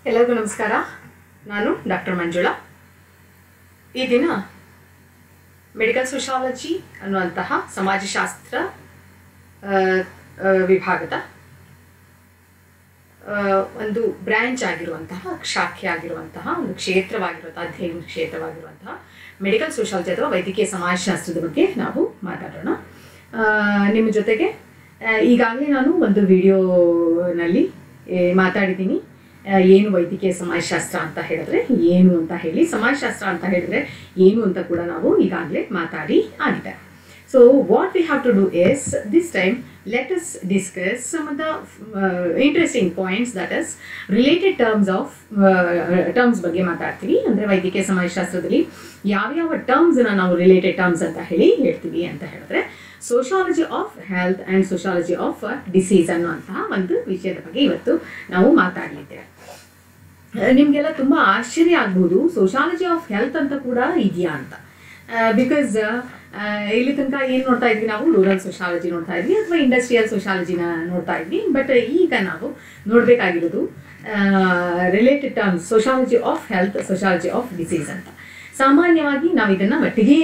ಎಲ್ಲರಿಗೂ ನಮಸ್ಕಾರ. ನಾನು ಡಾಕ್ಟರ್ ಮಂಜುಳಾ. ಈ ದಿನ ಮೆಡಿಕಲ್ ಸೋಷಿಯಾಲಜಿ ಅನ್ನುವಂತಹ ಸಮಾಜಶಾಸ್ತ್ರ ವಿಭಾಗದ ಒಂದು ಬ್ರಾಂಚ್ ಆಗಿರುವಂತಹ ಶಾಖೆ ಆಗಿರುವಂತಹ ಒಂದು ಕ್ಷೇತ್ರವಾಗಿರುವಂತಹ ಅಧ್ಯಯನ ಕ್ಷೇತ್ರವಾಗಿರುವಂತಹ ಮೆಡಿಕಲ್ ಸೋಷಿಯಾಲಜಿ ಅಥವಾ ವೈದ್ಯಕೀಯ ಸಮಾಜಶಾಸ್ತ್ರದ ಬಗ್ಗೆ ನಾವು ಮಾತಾಡೋಣ. ನಿಮ್ಮ ಜೊತೆಗೆ ಈಗಾಗಲೇ ನಾನು ಒಂದು ವಿಡಿಯೋನಲ್ಲಿ ಮಾತಾಡಿದ್ದೀನಿ. ಏನು ವೈದ್ಯಕೀಯ ಸಮಾಜಶಾಸ್ತ್ರ ಅಂತ ಹೇಳಿದ್ರೆ ಏನು ಅಂತ ಹೇಳಿ, ಸಮಾಜಶಾಸ್ತ್ರ ಅಂತ ಹೇಳಿದ್ರೆ ಏನು ಅಂತ ಕೂಡ ನಾವು ಈಗಾಗಲೇ ಮಾತಾಡಿ ಆಗಿದೆ. So what we have to do is this time let us discuss some of the interesting points, that is related terms ಬಗ್ಗೆ ಮಾತಾಡ್ತೀವಿ. ಅಂದರೆ ವೈದ್ಯಕೀಯ ಸಮಾಜಶಾಸ್ತ್ರದಲ್ಲಿ ಯಾವ ಟರ್ಮ್ಸ್ ನಾವು ರಿಲೇಟೆಡ್ ಟರ್ಮ್ಸ್ ಅಂತ ಹೇಳ್ತೀವಿ ಅಂತ ಹೇಳಿದ್ರೆ sociology of health and sociology of disease ಅನ್ನುವಂತಹ ಒಂದು ವಿಷಯದ ಬಗ್ಗೆ ಇವತ್ತು ನಾವು ಮಾತಾಡಲಿದ್ದೇವೆ. ನಿಮಗೆಲ್ಲ ತುಂಬ ಆಶ್ಚರ್ಯ ಆಗ್ಬೋದು, ಸೋಷಿಯಾಲಜಿ ಆಫ್ ಹೆಲ್ತ್ ಅಂತ ಕೂಡ ಇದೆಯಾ ಅಂತ. ಬಿಕಾಸ್ ಇಲ್ಲಿ ತನಕ ಏನು ನೋಡ್ತಾ ಇದ್ವಿ ನಾವು, ರೂರಲ್ ಸೋಷಿಯಾಲಜಿ ನೋಡ್ತಾ ಇದ್ವಿ ಅಥವಾ ಇಂಡಸ್ಟ್ರಿಯಲ್ ಸೋಷಿಯಾಲಜಿನ ನೋಡ್ತಾ ಇದ್ವಿ. ಬಟ್ ಈಗ ನಾವು ನೋಡಬೇಕಾಗಿರೋದು related terms sociology of health, sociology of disease ಅಂತ. ಸಾಮಾನ್ಯವಾಗಿ ನಾವು ಇದನ್ನು ಒಟ್ಟಿಗೆ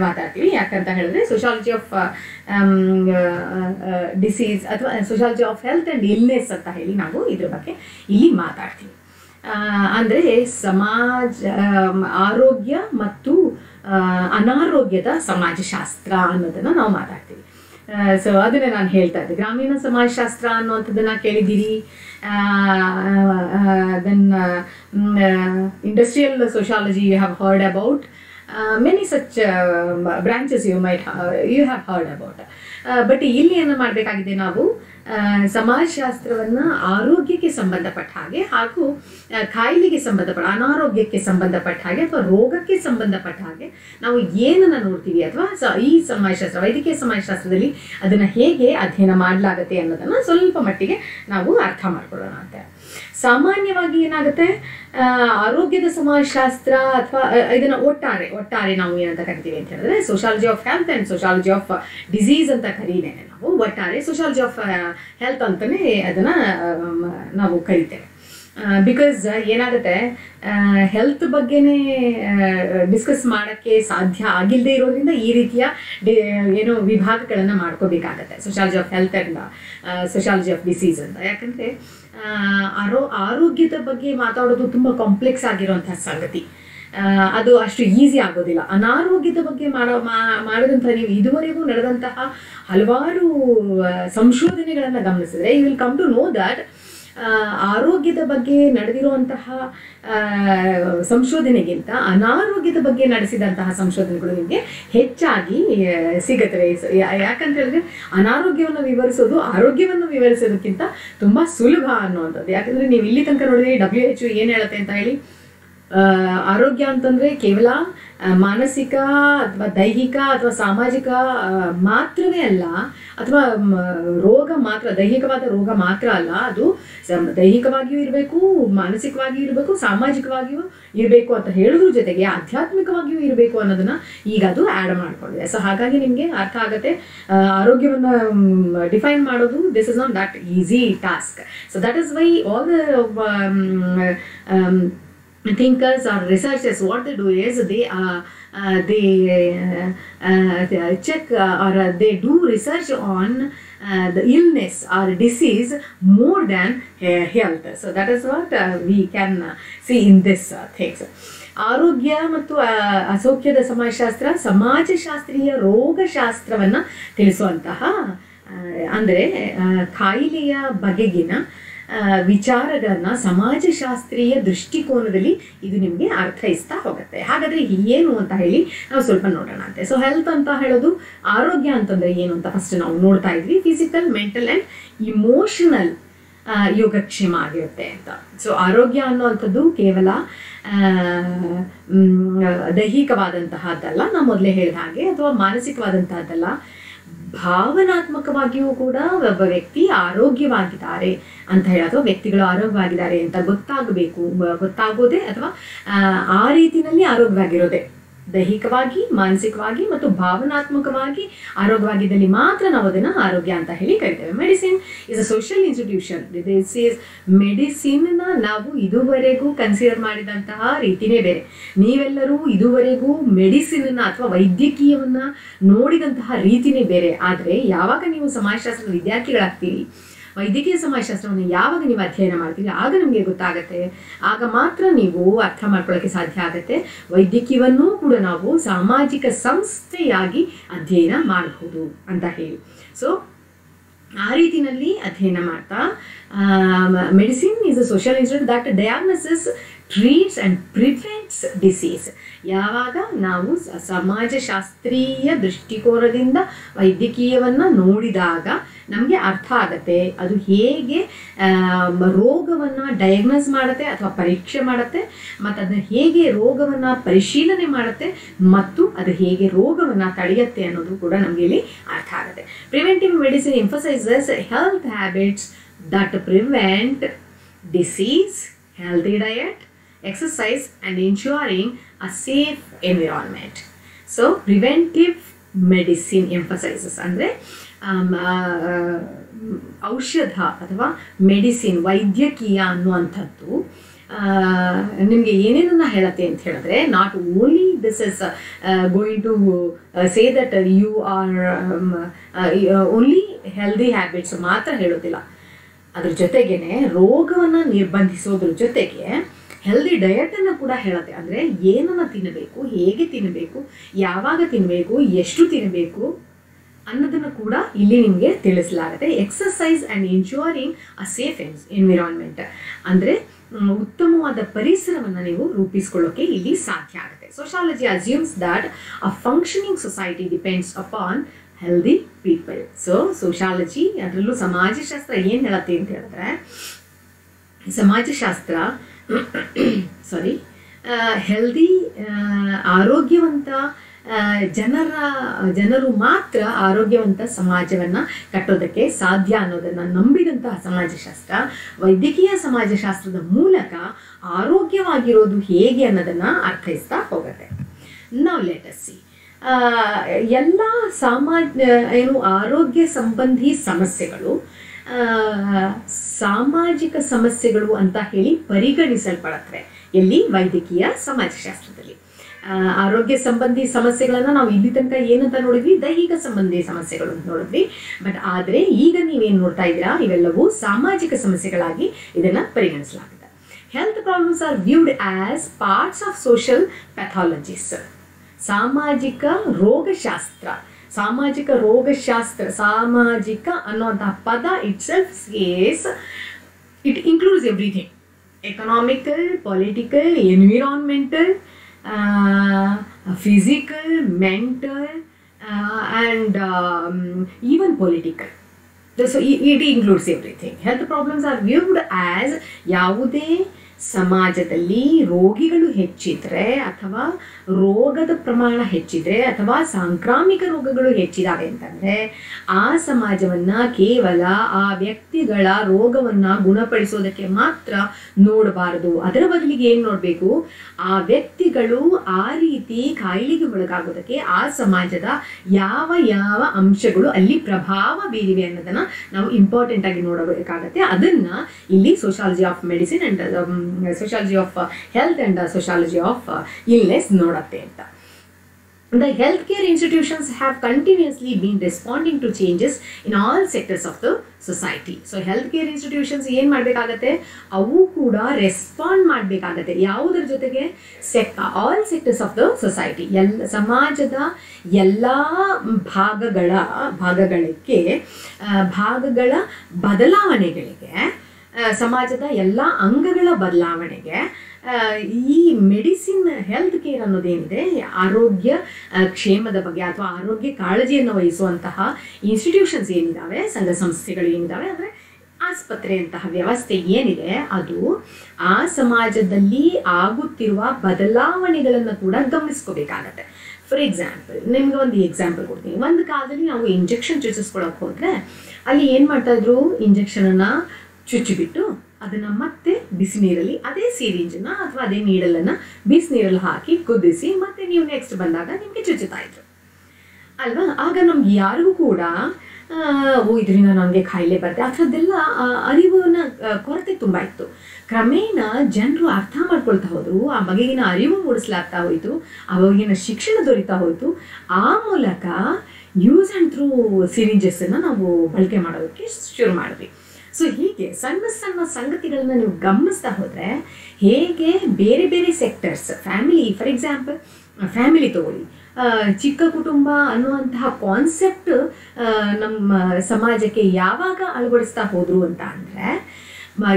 ಮಾತಾಡ್ತೀವಿ. ಯಾಕಂತ ಹೇಳಿದ್ರೆ ಸೋಷಿಯಾಲಜಿ ಆಫ್ ಡಿಸೀಸ್ ಅಥವಾ sociology of health and illness ಅಂತ ಹೇಳಿ ನಾವು ಇದ್ರ ಬಗ್ಗೆ ಇಲ್ಲಿ ಮಾತಾಡ್ತೀವಿ. ಅಂದರೆ ಆರೋಗ್ಯ ಮತ್ತು ಅನಾರೋಗ್ಯದ ಸಮಾಜಶಾಸ್ತ್ರ ಅನ್ನೋದನ್ನು ನಾವು ಮಾತಾಡ್ತೀವಿ. ಸೊ ಅದನ್ನೇ ನಾನು ಹೇಳ್ತಾ ಇದ್ದೆ. ಗ್ರಾಮೀಣ ಸಮಾಜಶಾಸ್ತ್ರ ಅನ್ನುವಂಥದ್ದನ್ನು ಕೇಳಿದ್ದೀರಿ. Then industrial sociology you have heard about. Many such branches you have heard about. But ಇಲ್ಲಿ ಏನು ಮಾಡಬೇಕಾಗಿದೆ ನಾವು, ಸಮಾಜಶಾಸ್ತ್ರವನ್ನು ಆರೋಗ್ಯಕ್ಕೆ ಸಂಬಂಧಪಟ್ಟ ಹಾಗೆ ಹಾಗೂ ಕಾಯಿಲೆಗೆ ಸಂಬಂಧಪಟ್ಟ, ಅನಾರೋಗ್ಯಕ್ಕೆ ಸಂಬಂಧಪಟ್ಟ ಹಾಗೆ ಅಥವಾ ರೋಗಕ್ಕೆ ಸಂಬಂಧಪಟ್ಟ ಹಾಗೆ ನಾವು ಏನನ್ನು ನೋಡ್ತೀವಿ ಅಥವಾ ಈ ಸಮಾಜಶಾಸ್ತ್ರ, ವೈದ್ಯಕೀಯ ಸಮಾಜಶಾಸ್ತ್ರದಲ್ಲಿ ಅದನ್ನು ಹೇಗೆ ಅಧ್ಯಯನ ಮಾಡಲಾಗುತ್ತೆ ಅನ್ನೋದನ್ನು ಸ್ವಲ್ಪ ಮಟ್ಟಿಗೆ ನಾವು ಅರ್ಥ ಮಾಡ್ಕೊಳ್ಳೋಣ ಅಂತ. ಸಾಮಾನ್ಯವಾಗಿ ಏನಾಗುತ್ತೆ, ಆರೋಗ್ಯದ ಸಮಾಜಶಾಸ್ತ್ರ ಅಥವಾ ಇದನ್ನು ಒಟ್ಟಾರೆ ನಾವು ಏನಂತ ಕರಿತೀವಿ ಅಂತ ಹೇಳಿದ್ರೆ sociology of health and sociology of disease ಅಂತ ಕರೀನೇನೆ ನಾವು. ಒಟ್ಟಾರೆ ಸೋಷಿಯಾಲಜಿ ಆಫ್ ಹೆಲ್ತ್ ಅಂತಲೇ ಅದನ್ನು ನಾವು ಕರಿತೇವೆ. ಬಿಕಾಸ್ ಏನಾಗುತ್ತೆ, ಹೆಲ್ತ್ ಬಗ್ಗೆನೇ ಡಿಸ್ಕಸ್ ಮಾಡೋಕ್ಕೆ ಸಾಧ್ಯ ಆಗಿಲ್ಲದೆ ಇರೋದ್ರಿಂದ ಈ ರೀತಿಯ ಏನೋ ವಿಭಾಗಗಳನ್ನು ಮಾಡ್ಕೋಬೇಕಾಗತ್ತೆ, sociology of health and sociology of disease ಅಂತ. ಯಾಕಂದರೆ ಆರೋಗ್ಯದ ಬಗ್ಗೆ ಮಾತಾಡೋದು ತುಂಬ ಕಾಂಪ್ಲೆಕ್ಸ್ ಆಗಿರುವಂತಹ ಸಂಗತಿ. ಅದು ಅಷ್ಟು ಈಸಿ ಆಗೋದಿಲ್ಲ. ಅನಾರೋಗ್ಯದ ಬಗ್ಗೆ ಮಾಡಿದಂಥ ನೀವು ಇದುವರೆಗೂ ನಡೆದಂತಹ ಹಲವಾರು ಸಂಶೋಧನೆಗಳನ್ನು ಗಮನಿಸಿದ್ರೆ you will come to know that ಆರೋಗ್ಯದ ಬಗ್ಗೆ ನಡೆದಿರುವಂತಹ ಸಂಶೋಧನೆಗಿಂತ ಅನಾರೋಗ್ಯದ ಬಗ್ಗೆ ನಡೆಸಿದಂತಹ ಸಂಶೋಧನೆಗಳು ನಿಮಗೆ ಹೆಚ್ಚಾಗಿ ಸಿಗುತ್ತವೆ. ಯಾಕಂತ ಹೇಳಿದ್ರೆ ಅನಾರೋಗ್ಯವನ್ನು ವಿವರಿಸೋದು ಆರೋಗ್ಯವನ್ನು ವಿವರಿಸೋದಕ್ಕಿಂತ ತುಂಬ ಸುಲಭ ಅನ್ನುವಂಥದ್ದು. ಯಾಕಂದರೆ ನೀವು ಇಲ್ಲಿ ತನಕ ನೋಡಿದ್ರೆ WHO ಏನು ಹೇಳುತ್ತೆ ಅಂತ ಹೇಳಿ, ಆರೋಗ್ಯ ಅಂತಂದರೆ ಕೇವಲ ಮಾನಸಿಕ ಅಥವಾ ದೈಹಿಕ ಅಥವಾ ಸಾಮಾಜಿಕ ಮಾತ್ರವೇ ಅಲ್ಲ, ಅಥವಾ ರೋಗ ಮಾತ್ರ, ದೈಹಿಕವಾದ ರೋಗ ಮಾತ್ರ ಅಲ್ಲ, ಅದು ದೈಹಿಕವಾಗಿಯೂ ಇರಬೇಕು, ಮಾನಸಿಕವಾಗಿಯೂ ಇರಬೇಕು, ಸಾಮಾಜಿಕವಾಗಿಯೂ ಇರಬೇಕು ಅಂತ ಹೇಳೋದ್ರ ಜೊತೆಗೆ ಆಧ್ಯಾತ್ಮಿಕವಾಗಿಯೂ ಇರಬೇಕು ಅನ್ನೋದನ್ನು ಈಗ ಅದು ಆ್ಯಡ್ ಮಾಡಿಕೊಂಡಿದೆ. ಸೊ ಹಾಗಾಗಿ ನಿಮಗೆ ಅರ್ಥ ಆಗುತ್ತೆ, ಆರೋಗ್ಯವನ್ನು ಡಿಫೈನ್ ಮಾಡೋದು this is not that easy task. So that is why all the thinkers or researchers, what they do is they check or they do research on the illness or disease more than health. So that is what we can see in this things. ಆರೋಗ್ಯ ಮತ್ತು ಅಸೌಖ್ಯದ ಸಮಾಜಶಾಸ್ತ್ರ ಸಮಾಜಶಾಸ್ತ್ರೀಯ ರೋಗಶಾಸ್ತ್ರವನ್ನು ತಿಳಿಸುವಂತಹ, ಅಂದರೆ ಕಾಯಿಲೆಯ ಬಗೆಗಿನ ವಿಚಾರಗಳನ್ನ ಸಮಾಜಶಾಸ್ತ್ರೀಯ ದೃಷ್ಟಿಕೋನದಲ್ಲಿ ಇದು ನಿಮಗೆ ಅರ್ಥೈಸ್ತಾ ಹೋಗುತ್ತೆ. ಹಾಗಾದರೆ ಏನು ಅಂತ ಹೇಳಿ ನಾವು ಸ್ವಲ್ಪ ನೋಡೋಣ ಅಂತೆ. ಸೊ ಹೆಲ್ತ್ ಅಂತ ಹೇಳೋದು, ಆರೋಗ್ಯ ಅಂತಂದರೆ ಏನು ಅಂತ ಫಸ್ಟ್ ನಾವು ನೋಡ್ತಾ ಇದ್ವಿ. ಫಿಸಿಕಲ್, ಮೆಂಟಲ್ ಆ್ಯಂಡ್ ಇಮೋಷನಲ್ ಯೋಗಕ್ಷೇಮ ಆಗಿರುತ್ತೆ ಅಂತ. ಸೊ ಆರೋಗ್ಯ ಅನ್ನುವಂಥದ್ದು ಕೇವಲ ದೈಹಿಕವಾದಂತಹದ್ದಲ್ಲ, ನಾವು ಮೊದಲೇ ಹೇಳಿದ ಹಾಗೆ, ಅಥವಾ ಮಾನಸಿಕವಾದಂತಹದ್ದಲ್ಲ, ಭಾವನಾತ್ಮಕವಾಗಿಯೂ ಕೂಡ ಒಬ್ಬ ವ್ಯಕ್ತಿ ಆರೋಗ್ಯವಾಗಿದ್ದಾರೆ ಅಂತ ಹೇಳಿ, ಅಥವಾ ವ್ಯಕ್ತಿಗಳು ಆರೋಗ್ಯವಾಗಿದ್ದಾರೆ ಅಂತ ಗೊತ್ತಾಗಬೇಕು, ಗೊತ್ತಾಗೋದೇ ಅಥವಾ ಆ ರೀತಿಯಲ್ಲಿ ಆರೋಗ್ಯವಾಗಿರೋದೆ ದೈಹಿಕವಾಗಿ, ಮಾನಸಿಕವಾಗಿ ಮತ್ತು ಭಾವನಾತ್ಮಕವಾಗಿ ಆರೋಗ್ಯವಾಗಿದ್ದಲ್ಲಿ ಮಾತ್ರ ನಾವು ಅದನ್ನು ಆರೋಗ್ಯ ಅಂತ ಹೇಳಿ ಕರಿತೇವೆ. Medicine is a social institution. This is ಮೆಡಿಸಿನ್ನ ನಾವು ಇದುವರೆಗೂ ಕನ್ಸಿಡರ್ ಮಾಡಿದಂತಹ ರೀತಿನೇ ಬೇರೆ. ನೀವೆಲ್ಲರೂ ಇದುವರೆಗೂ ಮೆಡಿಸಿನನ್ನು ಅಥವಾ ವೈದ್ಯಕೀಯವನ್ನು ನೋಡಿದಂತಹ ರೀತಿನೇ ಬೇರೆ. ಆದರೆ ಯಾವಾಗ ನೀವು ಸಮಾಜಶಾಸ್ತ್ರದ ವಿದ್ಯಾರ್ಥಿಗಳಾಗ್ತೀರಿ, ವೈದ್ಯಕೀಯ ಸಮಾಜಶಾಸ್ತ್ರವನ್ನು ಯಾವಾಗ ನೀವು ಅಧ್ಯಯನ ಮಾಡ್ತೀರಿ, ಆಗ ನಿಮಗೆ ಗೊತ್ತಾಗುತ್ತೆ. ಆಗ ಮಾತ್ರ ನೀವು ಅರ್ಥ ಮಾಡ್ಕೊಳ್ಳೋಕ್ಕೆ ಸಾಧ್ಯ ಆಗುತ್ತೆ. ವೈದ್ಯಕೀಯವನ್ನು ಕೂಡ ನಾವು ಸಾಮಾಜಿಕ ಸಂಸ್ಥೆಯಾಗಿ ಅಧ್ಯಯನ ಮಾಡಬಹುದು ಅಂತ ಹೇಳಿ. ಸೊ ಆ ರೀತಿಯಲ್ಲಿ ಅಧ್ಯಯನ ಮಾಡ್ತಾ medicine is a social institute that diagnosis, treats and prevents disease. ಯಾವಾಗ ನಾವು ಸಮಾಜಶಾಸ್ತ್ರೀಯ ದೃಷ್ಟಿಕೋನದಿಂದ ವೈದ್ಯಕೀಯವನ್ನು ನೋಡಿದಾಗ ನಮಗೆ ಅರ್ಥ ಆಗುತ್ತೆ ಅದು ಹೇಗೆ ರೋಗವನ್ನು ಡಯಾಗ್ನೋಸ್ ಮಾಡುತ್ತೆ ಅಥವಾ ಪರೀಕ್ಷೆ ಮಾಡುತ್ತೆ, ಮತ್ತು ಅದನ್ನು ಹೇಗೆ ರೋಗವನ್ನು ಪರಿಶೀಲನೆ ಮಾಡುತ್ತೆ ಮತ್ತು ಅದು ಹೇಗೆ ರೋಗವನ್ನು ತಡೆಯುತ್ತೆ ಅನ್ನೋದು ಕೂಡ ನಮಗೆ ಇಲ್ಲಿ ಅರ್ಥ ಆಗುತ್ತೆ. Preventive medicine emphasises health habits that prevent disease, healthy diet, exercise and ensuring a safe environment. So preventive medicine emphasizes ಅಂದರೆ ಔಷಧ ಅಥವಾ ಮೆಡಿಸಿನ್, ವೈದ್ಯಕೀಯ ಅನ್ನುವಂಥದ್ದು ನಿಮಗೆ ಏನೇನನ್ನ ಹೇಳುತ್ತೆ ಅಂತ ಹೇಳಿದ್ರೆ, not only this is going to say that you are only healthy habits ಮಾತ್ರ ಹೇಳೋದಿಲ್ಲ. ಅದ್ರ ಜೊತೆಗೇನೆ ರೋಗವನ್ನು ನಿರ್ಬಂಧಿಸೋದ್ರ ಜೊತೆಗೆ ಹೆಲ್ದಿ ಡಯಟನ್ನು ಕೂಡ ಹೇಳುತ್ತೆ. ಅಂದರೆ ಏನನ್ನು ತಿನ್ನಬೇಕು, ಹೇಗೆ ತಿನ್ನಬೇಕು, ಯಾವಾಗ ತಿನ್ನಬೇಕು, ಎಷ್ಟು ತಿನ್ನಬೇಕು ಅನ್ನೋದನ್ನು ಕೂಡ ಇಲ್ಲಿ ನಿಮಗೆ ತಿಳಿಸಲಾಗುತ್ತೆ. Exercise and ensuring a safe environment ಅಂದರೆ ಉತ್ತಮವಾದ ಪರಿಸರವನ್ನು ನೀವು ರೂಪಿಸ್ಕೊಳ್ಳೋಕೆ ಇಲ್ಲಿ ಸಾಧ್ಯ ಆಗುತ್ತೆ. Sociology assumes that a functioning society depends upon healthy people. So sociology, ಅದರಲ್ಲೂ ಸಮಾಜಶಾಸ್ತ್ರ ಏನು ಹೇಳುತ್ತೆ ಅಂತ ಹೇಳಿದ್ರೆ, ಸಮಾಜಶಾಸ್ತ್ರ ಹೆಲ್ದಿ ಆರೋಗ್ಯವಂತ ಜನರು ಮಾತ್ರ ಆರೋಗ್ಯವಂತ ಸಮಾಜವನ್ನು ಕಟ್ಟೋದಕ್ಕೆ ಸಾಧ್ಯ ಅನ್ನೋದನ್ನು ನಂಬಿದಂತಹ ಸಮಾಜಶಾಸ್ತ್ರ ವೈದ್ಯಕೀಯ ಸಮಾಜಶಾಸ್ತ್ರದ ಮೂಲಕ ಆರೋಗ್ಯವಾಗಿರೋದು ಹೇಗೆ ಅನ್ನೋದನ್ನು ಅರ್ಥೈಸ್ತಾ ಹೋಗುತ್ತೆ. ನಾವು ಲೆಟ್ ಅಸ್ ಸಿ ಎಲ್ಲ ಆರೋಗ್ಯ ಸಂಬಂಧಿ ಸಮಸ್ಯೆಗಳು ಸಾಮಾಜಿಕ ಸಮಸ್ಯೆಗಳು ಅಂತ ಹೇಳಿ ಪರಿಗಣಿಸಲ್ಪಡುತ್ತವೆ. ಎಲ್ಲಿ? ವೈದ್ಯಕೀಯ ಸಮಾಜಶಾಸ್ತ್ರದಲ್ಲಿ. ಆರೋಗ್ಯ ಸಂಬಂಧಿ ಸಮಸ್ಯೆಗಳನ್ನು ನಾವು ಇಲ್ಲಿ ತನಕ ಏನಂತ ನೋಡಿದ್ವಿ? ದೈಹಿಕ ಸಂಬಂಧಿ ಸಮಸ್ಯೆಗಳು ಅಂತ ನೋಡಿದ್ವಿ. ಬಟ್ ಆದರೆ ಈಗ ನೀವೇನು ನೋಡ್ತಾ ಇದ್ದೀರಾ, ಇವೆಲ್ಲವೂ ಸಾಮಾಜಿಕ ಸಮಸ್ಯೆಗಳಾಗಿ ಇದನ್ನು ಪರಿಗಣಿಸಲಾಗುತ್ತೆ. Health problems are viewed as parts of social pathologies. ಸಾಮಾಜಿಕ ರೋಗಶಾಸ್ತ್ರ, ಸಾಮಾಜಿಕ ಅನ್ನುವಂತಹ ಪದ itself says it includes everything: economical, political, environmental, physical, mental, and even political. So it includes everything. Health problems are viewed as ಯಾವುದೇ ಸಮಾಜದಲ್ಲಿ ರೋಗಿಗಳು ಹೆಚ್ಚಿದ್ರೆ ಅಥವಾ ರೋಗದ ಪ್ರಮಾಣ ಹೆಚ್ಚಿದ್ರೆ ಅಥವಾ ಸಾಂಕ್ರಾಮಿಕ ರೋಗಗಳು ಹೆಚ್ಚಿದಾವೆ ಅಂತಂದರೆ ಆ ಸಮಾಜವನ್ನು ಕೇವಲ ಆ ವ್ಯಕ್ತಿಗಳ ರೋಗವನ್ನು ಗುಣಪಡಿಸೋದಕ್ಕೆ ಮಾತ್ರ ನೋಡಬಾರದು. ಅದರ ಬದಲಿಗೆ ಏನು ನೋಡಬೇಕು? ಆ ವ್ಯಕ್ತಿಗಳು ಆ ರೀತಿ ಕಾಯಿಲೆಗೆ ಒಳಗಾಗೋದಕ್ಕೆ ಆ ಸಮಾಜದ ಯಾವ ಯಾವ ಅಂಶಗಳು ಅಲ್ಲಿ ಪ್ರಭಾವ ಬೀರಿವೆ ಅನ್ನೋದನ್ನು ನಾವು ಇಂಪಾರ್ಟೆಂಟ್ ಆಗಿ ನೋಡಬೇಕಾಗತ್ತೆ. ಅದನ್ನು ಇಲ್ಲಿ sociology of medicine and sociology of health and sociology of illness ನೋಡತ್ತೆ ಅಂತ. The healthcare institutions have continuously been responding to changes in all sectors of the society. So healthcare institutions ಏನು ಮಾಡಬೇಕಾಗತ್ತೆ? ಅವು ಕೂಡ ರೆಸ್ಪಾಂಡ್ ಮಾಡಬೇಕಾಗತ್ತೆ. ಯಾವುದರ ಜೊತೆಗೆ? All sectors of the society, ಸಮಾಜದ ಎಲ್ಲ ಭಾಗಗಳ ಬದಲಾವಣೆಗಳಿಗೆ, ಸಮಾಜದ ಎಲ್ಲ ಅಂಗಗಳ ಬದಲಾವಣೆಗೆ ಈ ಮೆಡಿಸಿನ್, ಹೆಲ್ತ್ ಕೇರ್ ಅನ್ನೋದೇನಿದೆ, ಆರೋಗ್ಯ ಕ್ಷೇಮದ ಬಗ್ಗೆ ಅಥವಾ ಆರೋಗ್ಯ ಕಾಳಜಿಯನ್ನು ವಹಿಸುವಂತಹ ಇನ್ಸ್ಟಿಟ್ಯೂಷನ್ಸ್ ಏನಿದ್ದಾವೆ, ಸಂಘ ಸಂಸ್ಥೆಗಳು ಏನಿದ್ದಾವೆ, ಅಂದರೆ ಆಸ್ಪತ್ರೆಯಂತಹ ವ್ಯವಸ್ಥೆ ಏನಿದೆ, ಅದು ಆ ಸಮಾಜದಲ್ಲಿ ಆಗುತ್ತಿರುವ ಬದಲಾವಣೆಗಳನ್ನು ಕೂಡ ಗಮನಿಸ್ಕೋಬೇಕಾಗತ್ತೆ. ಫಾರ್ ಎಕ್ಸಾಂಪಲ್, ನಿಮ್ಗೆ ಒಂದು ಎಕ್ಸಾಂಪಲ್ ಕೊಡ್ತೀನಿ. ಒಂದು ಕಾಲದಲ್ಲಿ ನಾವು ಇಂಜೆಕ್ಷನ್ ಚುಚ್ಚಿಸ್ಕೊಳಕ್ಕೆ ಹೋದರೆ ಅಲ್ಲಿ ಏನು ಮಾಡ್ತಾಯಿದ್ರು? ಇಂಜೆಕ್ಷನನ್ನು ಚುಚ್ಚಿಬಿಟ್ಟು ಅದನ್ನು ಮತ್ತೆ ಬಿಸಿ ನೀರಲ್ಲಿ ಅದೇ ಸಿರಿಂಜನ್ನು ಅಥವಾ ಅದೇ ನೀಡಲನ್ನು ಬಿಸಿ ನೀರಲ್ಲಿ ಹಾಕಿ ಕುದಿಸಿ ಮತ್ತೆ ನೀವು ನೆಕ್ಸ್ಟ್ ಬಂದಾಗ ನಿಮಗೆ ಚುಚ್ಚುತ್ತಾ ಇದ್ರು ಅಲ್ವಾ. ಆಗ ನಮ್ಗೆ ಯಾರಿಗೂ ಕೂಡ ಇದರಿಂದ ನನಗೆ ಕಾಯಿಲೆ ಬರುತ್ತೆ ಆ ಥರದ್ದೆಲ್ಲ ಅರಿವಿನ ಕೊರತೆ ತುಂಬ ಇತ್ತು. ಕ್ರಮೇಣ ಜನರು ಅರ್ಥ ಮಾಡ್ಕೊಳ್ತಾ ಹೋದರು, ಆ ಬಗೆಗಿನ ಅರಿವು ಮೂಡಿಸ್ಲಾಗ್ತಾ ಹೋಯಿತು, ಆ ಬಗೆಗಿನ ಶಿಕ್ಷಣ ದೊರೀತಾ ಹೋಯಿತು. ಆ ಮೂಲಕ ಯೂಸ್ ಆ್ಯಂಡ್ ಥ್ರೂ ಸಿರಿಂಜಸ್ಸನ್ನು ನಾವು ಬಳಕೆ ಮಾಡೋದಕ್ಕೆ ಶುರು ಮಾಡಿದ್ವಿ. ಸೊ ಹೀಗೆ ಸಣ್ಣ ಸಣ್ಣ ಸಂಗತಿಗಳನ್ನ ನೀವು ಗಮನಿಸ್ತಾ ಹೋದರೆ ಹೇಗೆ ಬೇರೆ ಬೇರೆ sectors family, for example family ತಗೊಳ್ಳಿ, ಚಿಕ್ಕ ಕುಟುಂಬ ಅನ್ನುವಂತಹ ಕಾನ್ಸೆಪ್ಟ್ ನಮ್ಮ ಸಮಾಜಕ್ಕೆ ಯಾವಾಗ ಅಳವಡಿಸ್ತಾ ಹೋದರು ಅಂತ ಅಂದರೆ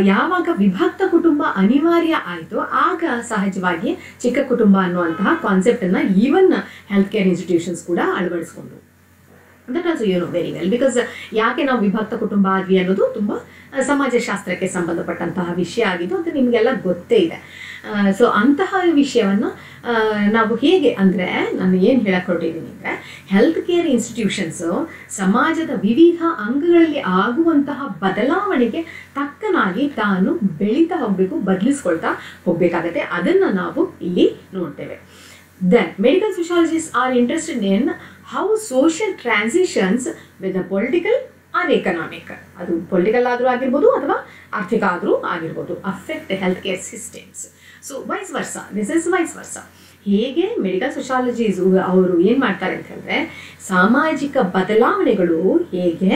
ಯಾವಾಗ ವಿಭಕ್ತ ಕುಟುಂಬ ಅನಿವಾರ್ಯ ಆಯಿತು ಆಗ ಸಹಜವಾಗಿ ಚಿಕ್ಕ ಕುಟುಂಬ ಅನ್ನುವಂತಹ ಕಾನ್ಸೆಪ್ಟನ್ನು ಈವನ್ ಹೆಲ್ತ್ ಕೇರ್ ಇನ್ಸ್ಟಿಟ್ಯೂಷನ್ಸ್ ಕೂಡ ಅಳವಡಿಸ್ಕೊಂಡ್ರು. That also you know very well, because ಯಾಕೆ ನಾವು ವಿಭಕ್ತ ಕುಟುಂಬ ಆದ್ವಿ ಅನ್ನೋದು ತುಂಬ ಸಮಾಜಶಾಸ್ತ್ರಕ್ಕೆ ಸಂಬಂಧಪಟ್ಟಂತಹ ವಿಷಯ ಆಗಿದ್ದು, ಅದು ನಿಮಗೆಲ್ಲ ಗೊತ್ತೇ ಇದೆ. ಸೊ ಅಂತಹ ವಿಷಯವನ್ನು ನಾವು ಹೇಗೆ ಅಂದರೆ ನಾನು ಏನು ಹೇಳಕ್ಕೆ ಹೊರಟಿದ್ದೀನಿ ಅಂದರೆ ಹೆಲ್ತ್ ಕೇರ್ ಇನ್ಸ್ಟಿಟ್ಯೂಷನ್ಸು ಸಮಾಜದ ವಿವಿಧ ಅಂಗಗಳಲ್ಲಿ ಆಗುವಂತಹ ಬದಲಾವಣೆಗೆ ತಕ್ಕನಾಗಿ ತಾನು ಬೆಳೀತಾ ಹೋಗಬೇಕು, ಬದಲಿಸ್ಕೊಳ್ತಾ ಹೋಗಬೇಕಾಗತ್ತೆ. ಅದನ್ನು ನಾವು ಇಲ್ಲಿ ನೋಡ್ತೇವೆ. Then medical sociologists are interested in how social transitions with the political or economic, ಅದು ಪೊಲಿಟಿಕಲ್ ಆದರೂ ಆಗಿರ್ಬೋದು ಅಥವಾ ಆರ್ಥಿಕ ಆದರೂ ಆಗಿರ್ಬೋದು, affect health care systems. So vice versa, this is vice versa. ಹೇಗೆ ಮೆಡಿಕಲ್ ಸೋಷಾಲಜೀಸ್ ಅವರು ಏನು ಮಾಡ್ತಾರೆ ಅಂತ ಹೇಳಿದ್ರೆ ಸಾಮಾಜಿಕ ಬದಲಾವಣೆಗಳು ಹೇಗೆ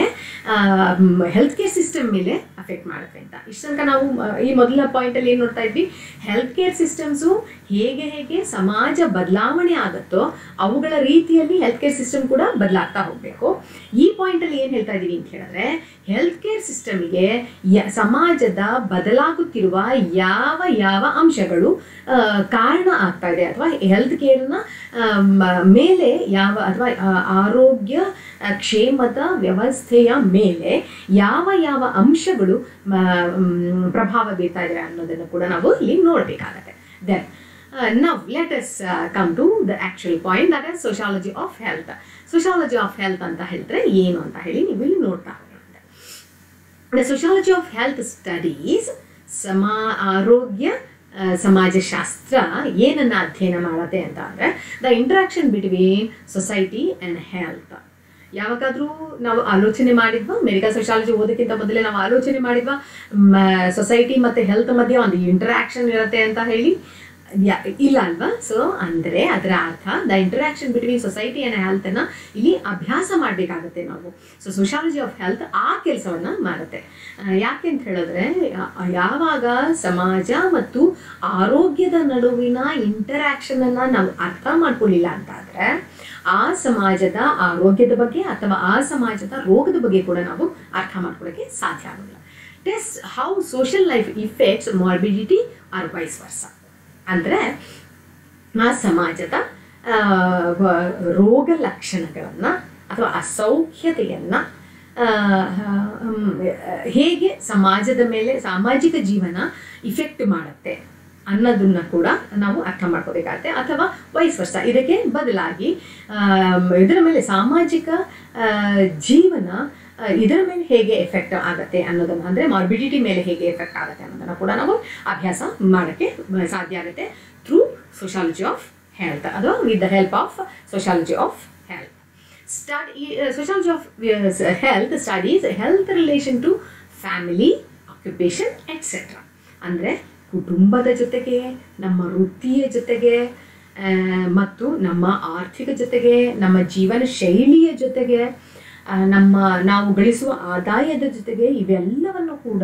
ಹೆಲ್ತ್ ಕೇರ್ ಸಿಸ್ಟಮ್ ಮೇಲೆ ಅಫೆಕ್ಟ್ ಮಾಡುತ್ತೆ ಅಂತ. ಇಷ್ಟು ತನಕ ನಾವು ಈ ಮೊದಲ ಪಾಯಿಂಟಲ್ಲಿ ಏನು ನೋಡ್ತಾ ಇದ್ವಿ, ಹೆಲ್ತ್ ಕೇರ್ ಸಿಸ್ಟಮ್ಸು ಹೇಗೆ ಹೇಗೆ ಸಮಾಜ ಬದಲಾವಣೆ ಆಗುತ್ತೋ ಅವುಗಳ ರೀತಿಯಲ್ಲಿ ಹೆಲ್ತ್ ಕೇರ್ ಸಿಸ್ಟಮ್ ಕೂಡ ಬದಲಾಗ್ತಾ ಹೋಗಬೇಕು. ಈ ಪಾಯಿಂಟಲ್ಲಿ ಏನು ಹೇಳ್ತಾ ಇದ್ದೀವಿ ಅಂತ ಹೇಳಿದ್ರೆ ಹೆಲ್ತ್ ಕೇರ್ ಸಿಸ್ಟಮ್ಗೆ ಸಮಾಜದ ಬದಲಾಗುತ್ತಿರುವ ಯಾವ ಯಾವ ಅಂಶಗಳು ಕಾರಣ ಆಗ್ತಾ ಇದೆ ಅಥವಾ ಹೆಲ್ತ್ ಕೇರ್ನ ಮೇಲೆ ಯಾವ ಅಥವಾ ಆರೋಗ್ಯ ಕ್ಷೇಮದ ವ್ಯವಸ್ಥೆಯ ಮೇಲೆ ಯಾವ ಯಾವ ಅಂಶಗಳು ಪ್ರಭಾವ ಬೀರ್ತಾ ಇದೆ ಅನ್ನೋದನ್ನು ಕೂಡ ನಾವು ಇಲ್ಲಿ ನೋಡಬೇಕಾಗತ್ತೆ. Then now let us come to the actual point, that is sociology of health. Sociology of health ಅಂತ ಹೇಳಿದ್ರೆ ಏನು ಅಂತ ಹೇಳಿ ನೀವು ಇಲ್ಲಿ ನೋಡ್ತಾ ಹೋಗೋಣ. The sociology of health studies ಆರೋಗ್ಯ ಸಮಾಜಶಾಸ್ತ್ರ ಏನನ್ನ ಅಧ್ಯಯನ ಮಾಡುತ್ತೆ ಅಂತ ಅಂದರೆ the interaction between society and health. ಯಾವಾಗಾದರೂ ನಾವು ಆಲೋಚನೆ ಮಾಡಿದ್ವಾ, ಮೆಡಿಕಲ್ ಸೋಷಾಲಜಿ ಓದೋಕ್ಕಿಂತ ಮೊದಲೇ ನಾವು ಆಲೋಚನೆ ಮಾಡಿದ್ವಾ ಸೊಸೈಟಿ ಮತ್ತು ಹೆಲ್ತ್ ಮಧ್ಯೆ ಒಂದು ಇಂಟ್ರಾಕ್ಷನ್ ಇರುತ್ತೆ ಅಂತ ಹೇಳಿ? ಇಲ್ಲ ಅಲ್ವಾ? ಸೊ ಅಂದರೆ ಅದರ ಅರ್ಥ the interaction between society and ಹೆಲ್ತನ್ನು ಇಲ್ಲಿ ಅಭ್ಯಾಸ ಮಾಡಬೇಕಾಗತ್ತೆ ನಾವು. ಸೊ ಸೋಷಾಲಜಿ ಆಫ್ ಹೆಲ್ತ್ ಆ ಕೆಲಸವನ್ನು ಮಾಡುತ್ತೆ. ಯಾಕೆ ಅಂತ ಹೇಳಿದ್ರೆ ಯಾವಾಗ ಸಮಾಜ ಮತ್ತು ಆರೋಗ್ಯದ ನಡುವಿನ ಇಂಟರಾಕ್ಷನನ್ನು ನಾವು ಅರ್ಥ ಮಾಡ್ಕೊಳ್ಳಿಲ್ಲ ಅಂತಾದರೆ ಆ ಸಮಾಜದ ಆರೋಗ್ಯದ ಬಗ್ಗೆ ಅಥವಾ ಆ ಸಮಾಜದ ರೋಗದ ಬಗ್ಗೆ ಕೂಡ ನಾವು ಅರ್ಥ ಮಾಡ್ಕೊಳ್ಳೋಕ್ಕೆ ಸಾಧ್ಯ ಆಗೋಲ್ಲ. Test how social life effects morbidity or vice versa. ಅಂದರೆ ಆ ಸಮಾಜದ ರೋಗ ಲಕ್ಷಣಗಳನ್ನು ಅಥವಾ ಅಸೌಖ್ಯತೆಯನ್ನು ಹೇಗೆ ಸಮಾಜದ ಮೇಲೆ ಸಾಮಾಜಿಕ ಜೀವನ ಇಫೆಕ್ಟ್ ಮಾಡುತ್ತೆ ಅನ್ನೋದನ್ನ ಕೂಡ ನಾವು ಅರ್ಥ ಮಾಡ್ಕೋಬೇಕಾಗತ್ತೆ. ಅಥವಾ ವೈಸ್ ವರ್ಸ, ಇದಕ್ಕೆ ಬದಲಾಗಿ ಇದರ ಮೇಲೆ ಸಾಮಾಜಿಕ ಜೀವನ ಇದರ ಮೇಲೆ ಹೇಗೆ ಎಫೆಕ್ಟ್ ಆಗುತ್ತೆ ಅನ್ನೋದನ್ನು, ಅಂದರೆ ಮಾರ್ಬಿಡಿಟಿ ಮೇಲೆ ಹೇಗೆ ಎಫೆಕ್ಟ್ ಆಗುತ್ತೆ ಅನ್ನೋದನ್ನು ಕೂಡ ನಾವು ಅಭ್ಯಾಸ ಮಾಡೋಕ್ಕೆ ಸಾಧ್ಯ ಆಗುತ್ತೆ ಥ್ರೂ ಸೋಷಾಲಜಿ ಆಫ್ ಹೆಲ್ತ್ ಅಥವಾ with the help of sociology of health. Sociology of health studies health relation to family, occupation etcetera. ಅಂದರೆ ಕುಟುಂಬದ ಜೊತೆಗೆ, ನಮ್ಮ ವೃತ್ತಿಯ ಜೊತೆಗೆ ಮತ್ತು ನಮ್ಮ ಆರ್ಥಿಕ ಜೊತೆಗೆ, ನಮ್ಮ ಜೀವನ ಶೈಲಿಯ ಜೊತೆಗೆ, ನಾವು ಗಳಿಸುವ ಆದಾಯದ ಜೊತೆಗೆ ಇವೆಲ್ಲವನ್ನು ಕೂಡ